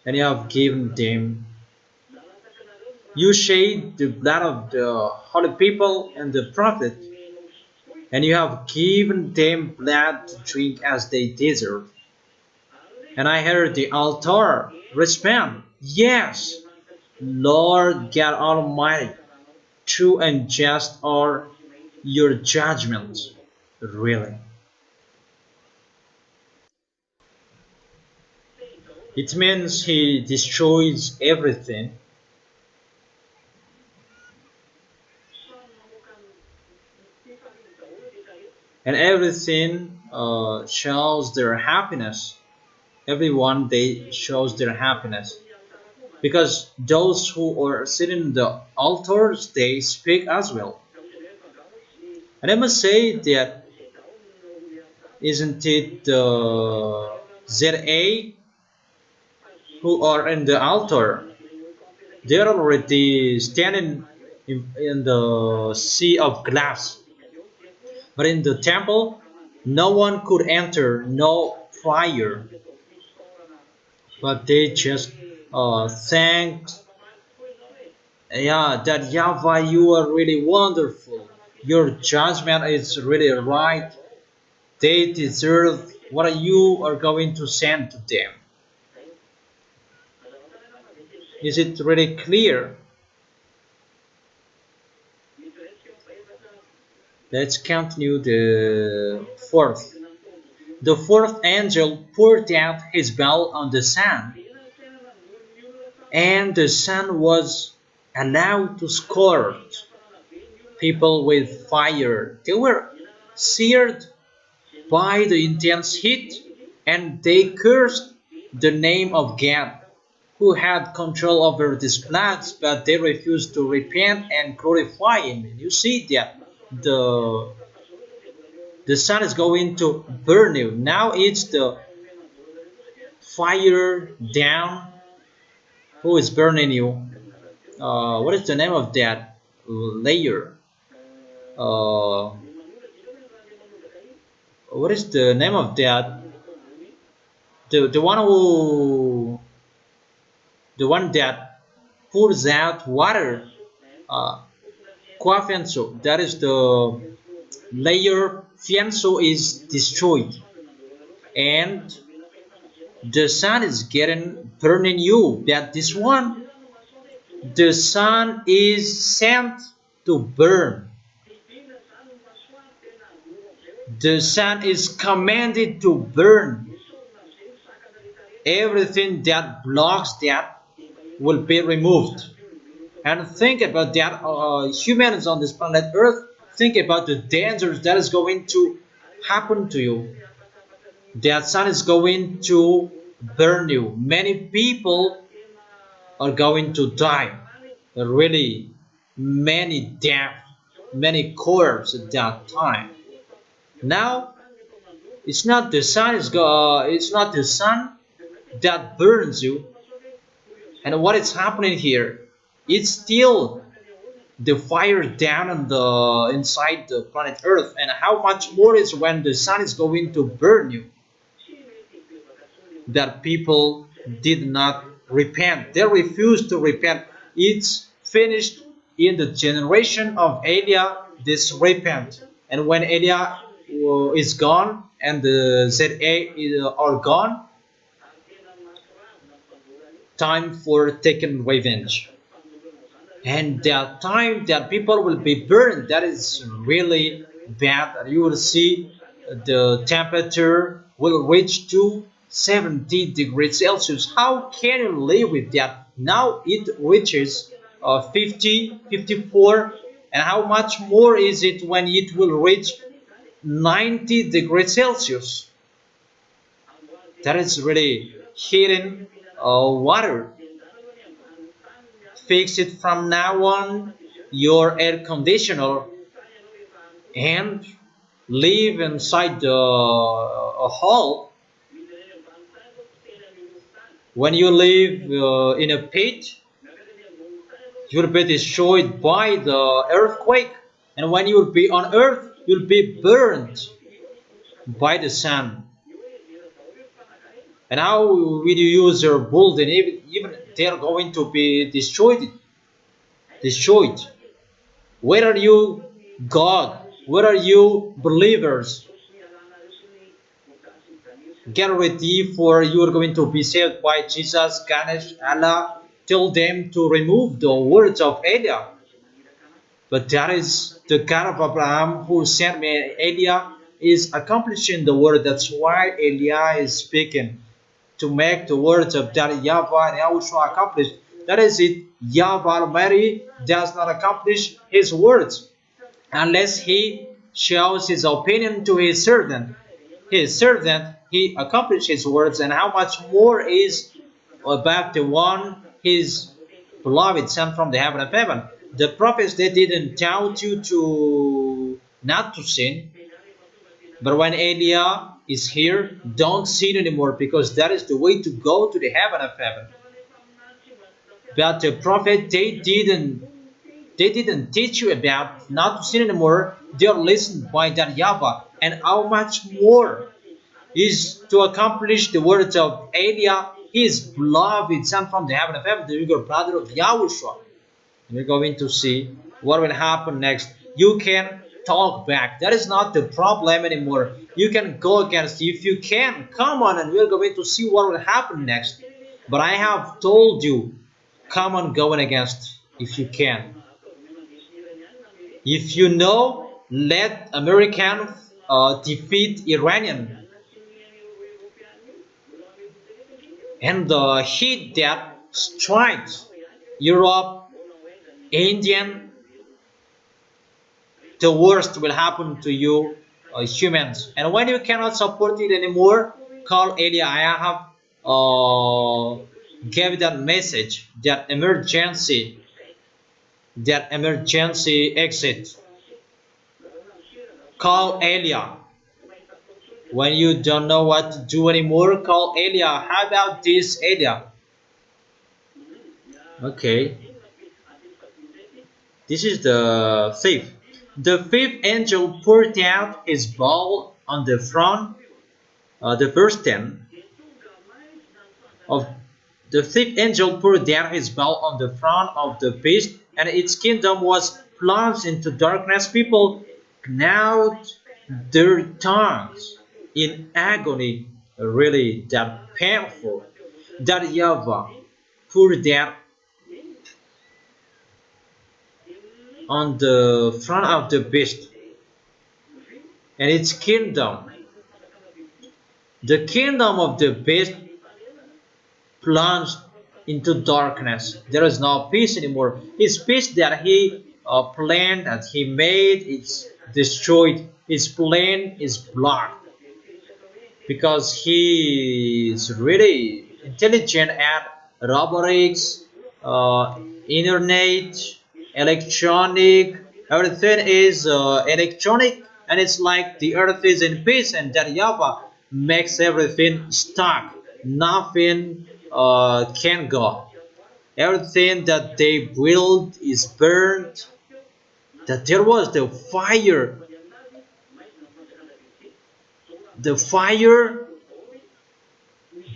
and you have given them. You shed the blood of the holy people and the prophet, and you have given them blood to drink as they deserve." And I heard the altar respond, "Yes, Lord God Almighty, true and just are your judgments." Really. It means he destroys everything. And everything shows their happiness. Everyone, they shows their happiness. Because those who are sitting in the altars, they speak as well. And I must say that, isn't it the ZA who are in the altar? They're already standing in the sea of glass. But in the temple, no one could enter, no prior. But they just thanked, yeah, that YAHVAH, you are really wonderful. Your judgment is really right. They deserve what you are going to send to them. Is it really clear? Let's continue the fourth. The fourth angel poured out his bowl on the sun, and the sun was allowed to scorch people with fire. They were seared by the intense heat, and they cursed the name of God, who had control over these plagues, but they refused to repent and glorify Him. And you see that the sun is going to burn you. Now it's the fire down who is burning you. What is the name of that layer? Uh, what is the name of that? The one who, the one that pours out water. Uh, Fianso, that is the layer. Fianso is destroyed, and the sun is getting burning you. That this one, the sun is sent to burn. The sun is commanded to burn. Everything that blocks that will be removed. And think about that, humans on this planet Earth, think about the dangers that is going to happen to you. That sun is going to burn you. Many people are going to die. Really, many death, many corpses at that time. Now, it's not the sun. It's not the sun that burns you. And what is happening here? It's still the fire down on the inside the planet Earth. And how much more is when the sun is going to burn you? That people did not repent. They refused to repent. It's finished in the generation of Eliah, this repent. And when Eliah is gone and the ZA are gone, time for taking revenge. And that time that people will be burned, that is really bad. You will see the temperature will reach to 70 degrees Celsius. How can you live with that? Now it reaches 50, 54, and how much more is it when it will reach 90 degrees Celsius? That is really heating water. Fix it from now on, your air conditioner, and live inside the hall. When you live in a pit, you'll be destroyed by the earthquake. And when you'll be on earth, you'll be burned by the sun. And how will you use your building? Even they are going to be destroyed. Destroyed. Where are you, God? Where are you, believers? Get ready, for you are going to be saved by Jesus, Ganesh, Allah. Tell them to remove the words of Eliah. But that is the God of Abraham who sent me. Eliah is accomplishing the word. That's why Eliah is speaking. to make the words of that YAHVAH and YAHOSHUAH accomplish. That is it. YAHVAH Almighty does not accomplish His words unless He shows His opinion to His servant. His servant, He accomplishes His words, and how much more is about the one His beloved sent from the heaven of heaven. The prophets, they didn't tell you to not to sin, but when Elijah is here, don't sin anymore, because that is the way to go to the heaven of heaven. But the prophet, they didn't teach you about not to sin anymore. They are listened by that YAHVAH, and how much more is to accomplish the words of Elijah, His beloved Son from the heaven of heaven, the younger brother of YAHOSHUAH. We're going to see what will happen next. You can talk back. That is not the problem anymore. You can go against. If you can, come on, and we're going to see what will happen next. But I have told you, come on, going against if you can. If you know, let American defeat Iranian. And the heat that strikes Europe, Indian, the worst will happen to you humans. And when you cannot support it anymore, call Elijah. I have gave that message, that emergency exit. Call Elijah. When you don't know what to do anymore, call Elijah. How about this, Elijah? Okay. This is the fifth. The fifth angel poured out his bowl on the front, the verse 10 of the fifth angel poured out his bowl on the front of the beast, and its kingdom was plunged into darkness. People gnawed their tongues in agony, really that painful. That YAHVAH poured out on the front of the beast and its kingdom. The kingdom of the beast plunged into darkness. There is no peace anymore. His peace that he planned, that he made, it's destroyed. His plan is blocked because he is really intelligent at robotics, internet, electronic. Everything is electronic, and it's like the earth is in peace, and that YAHVAH makes everything stuck. Nothing can go. Everything that they build is burned. That there was the fire. The fire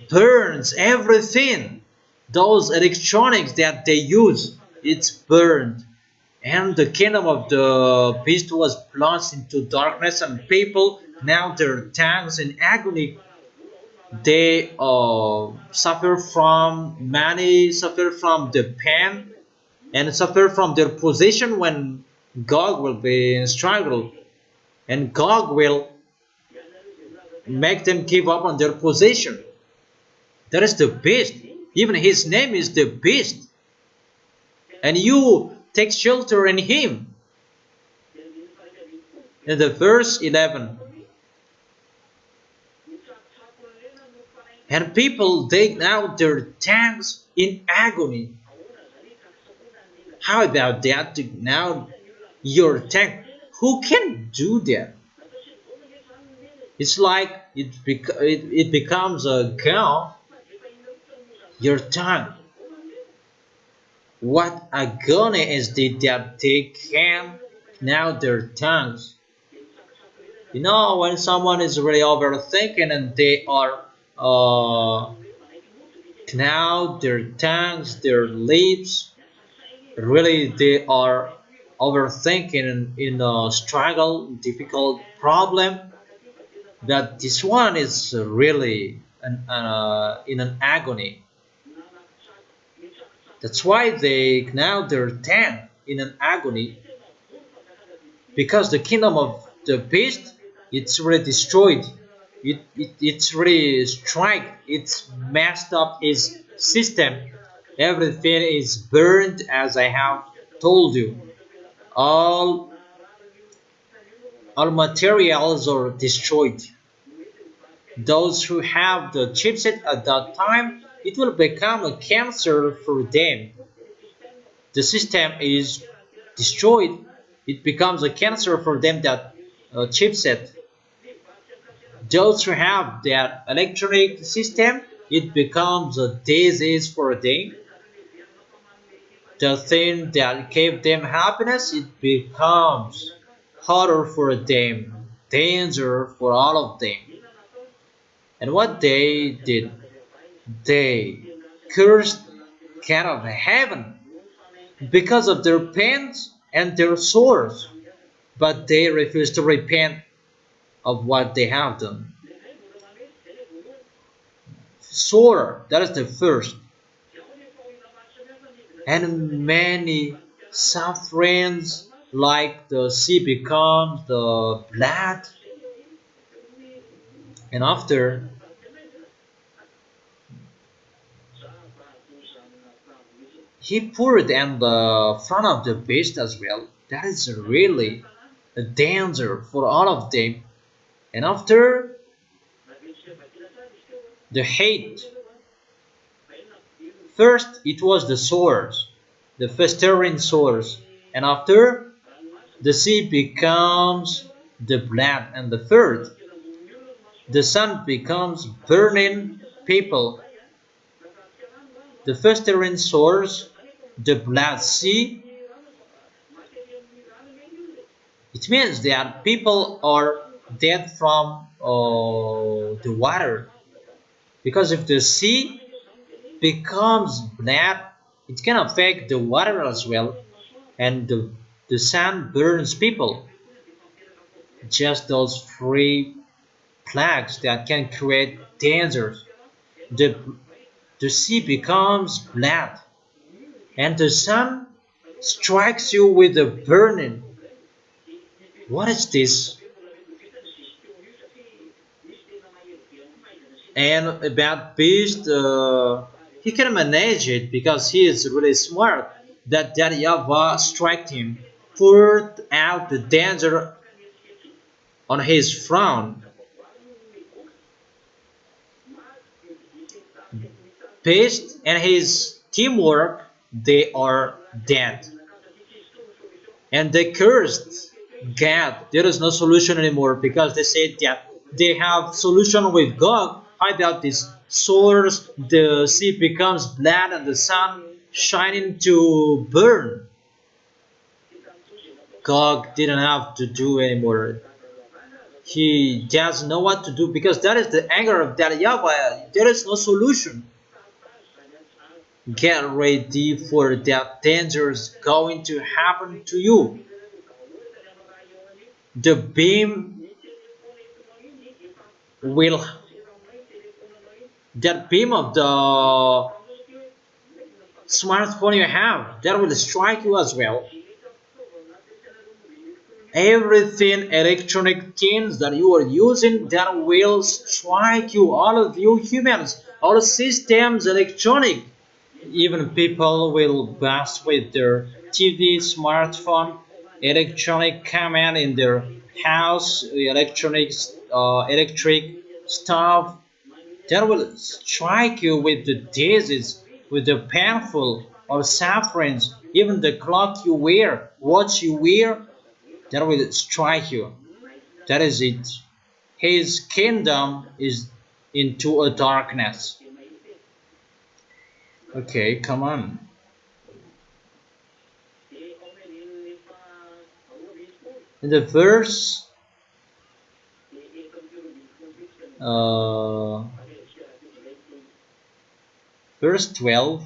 burns everything. Those electronics that they use, it's burned. And the kingdom of the beast was plunged into darkness, and people now their tongues in agony. They suffer from the pain, and suffer from their position when God will be in struggle, and God will make them give up on their position. That is the beast. Even his name is the beast. And you take shelter in him. In the verse 11. And people dig out their tongues in agony. How about that? Dig out your tongue. Who can do that? It's like it becomes a gun. Your tongue. What agony is it that they can now their tongues? You know, when someone is really overthinking and they are now their tongues, their lips, really they are overthinking in a struggle, difficult problem. That this one is really in an agony. That's why they now their tongue in an agony, because the kingdom of the beast, it's really destroyed. It's really strike. It's messed up his system. Everything is burned, as I have told you. All all materials are destroyed. Those who have the chipset at that time, it will become a cancer for them. The system is destroyed. It becomes a cancer for them, that chipset. Those who have that electronic system, it becomes a disease for them. The thing that gave them happiness, it becomes harder for them, danger for all of them. And what they did, they cursed God of heaven because of their pains and their sores, but they refused to repent of what they have done. Sore, that is the first. And many sufferings, like the sea becomes the blood, and after he poured in the front of the beast as well. That is really a danger for all of them. And after the hate, first it was the sores, the festering sores, and after the sea becomes the blood, and the third, the sun becomes burning people, the festering sores, the blood sea. It means that people are dead from the water, because if the sea becomes blood, it can affect the water as well, and the sun burns people. Just those three plagues that can create dangers. The, the sea becomes blood, and the sun strikes you with a burning. What is this? And about beast, he can manage it because he is really smart. That YAHVAH struck him, poured out the danger on his front. Beast and his teamwork, they are dead. And they cursed God. There is no solution anymore, because they said that they have solution with God. How about this source? The sea becomes blood and the sun shining to burn. God didn't have to do anymore. He doesn't know what to do, because that is the anger of that YAHVAH. There is no solution. Get ready for that dangers going to happen to you. The beam will, that beam of the smartphone you have, that will strike you as well. Everything electronic things that you are using, that will strike you. All of you humans, all systems electronic. Even people will bust with their TV, smartphone, electronic command in their house, electric stuff. That will strike you with the disease, with the painful or sufferings. Even the clock you wear, watch you wear, that will strike you. That is it. His kingdom is into a darkness. Okay, come on. In the uh, verse 12,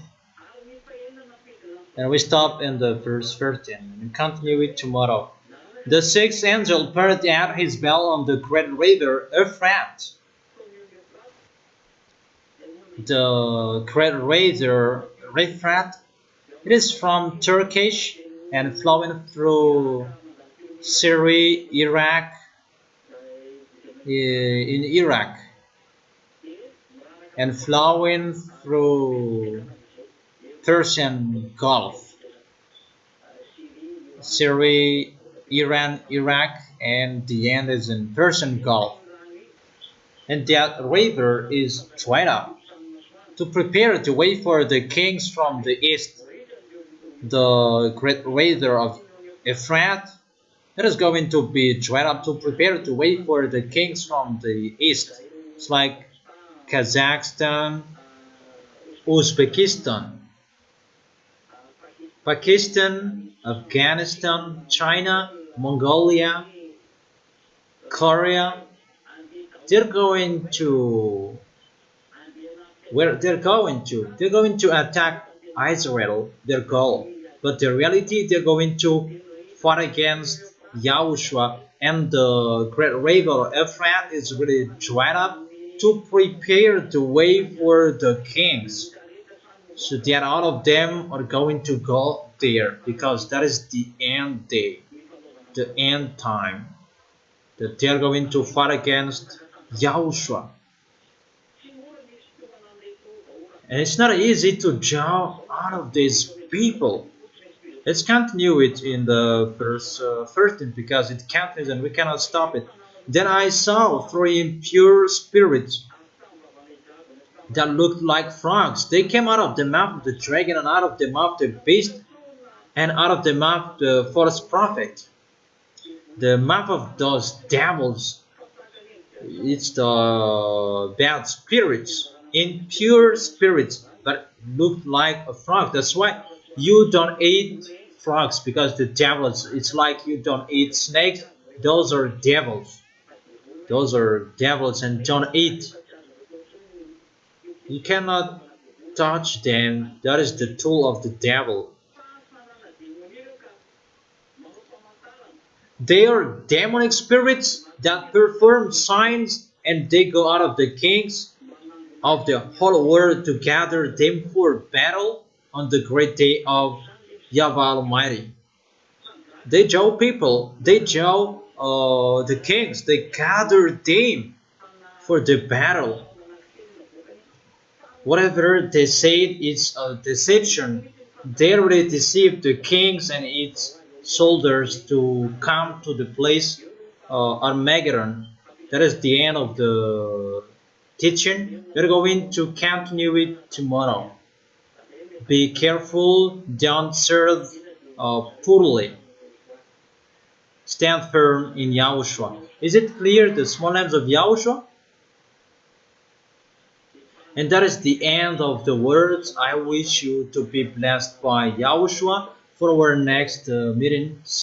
and we stop in the verse 13 and continue it tomorrow. The sixth angel poured out his bell on the great river Euphrates. The great river Euphrates, it is from Turkish and flowing through Syria, Iraq, in Iraq and flowing through Persian Gulf, Syria, Iran, Iraq, and the end is in Persian Gulf. And that river is dried up to prepare the way for the kings from the east. The great river of Euphrates that is going to be dried up to prepare the way for the kings from the east. It's like Kazakhstan, Uzbekistan, Pakistan, Afghanistan, China, Mongolia, Korea. They're going to where they're going to attack Israel, their goal. But the reality they're going to fight against Yahushua, and the great river Euphrates is really dried up to prepare the way for the kings. So that all of them are going to go there because that is the end day, the end time. That they are going to fight against Yahushua. And it's not easy to jump out of these people. Let's continue it in the verse 13 because it continues and we cannot stop it. Then I saw three impure spirits that looked like frogs. They came out of the mouth of the dragon and out of the mouth of the beast and out of the mouth of the false prophet. The mouth of those devils, it's the bad spirits, impure spirits, but looked like a frog. That's why you don't eat frogs because the devils, it's like you don't eat snakes. Those are devils. Those are devils and don't eat. You cannot touch them. That is the tool of the devil. They are demonic spirits that perform signs and they go out of the kings of the whole world to gather them for battle on the great day of YAHVAH Almighty. They jaw people, they jaw the kings, they gather them for the battle. Whatever they said is a deception. They already deceived the kings and its soldiers to come to the place Armageddon. That is the end of the teaching. We're going to continue it tomorrow. Be careful, don't serve poorly. Stand firm in Yahushua. Is it clear the small names of Yahushua? And that is the end of the words. I wish you to be blessed by Yahushua for our next meeting.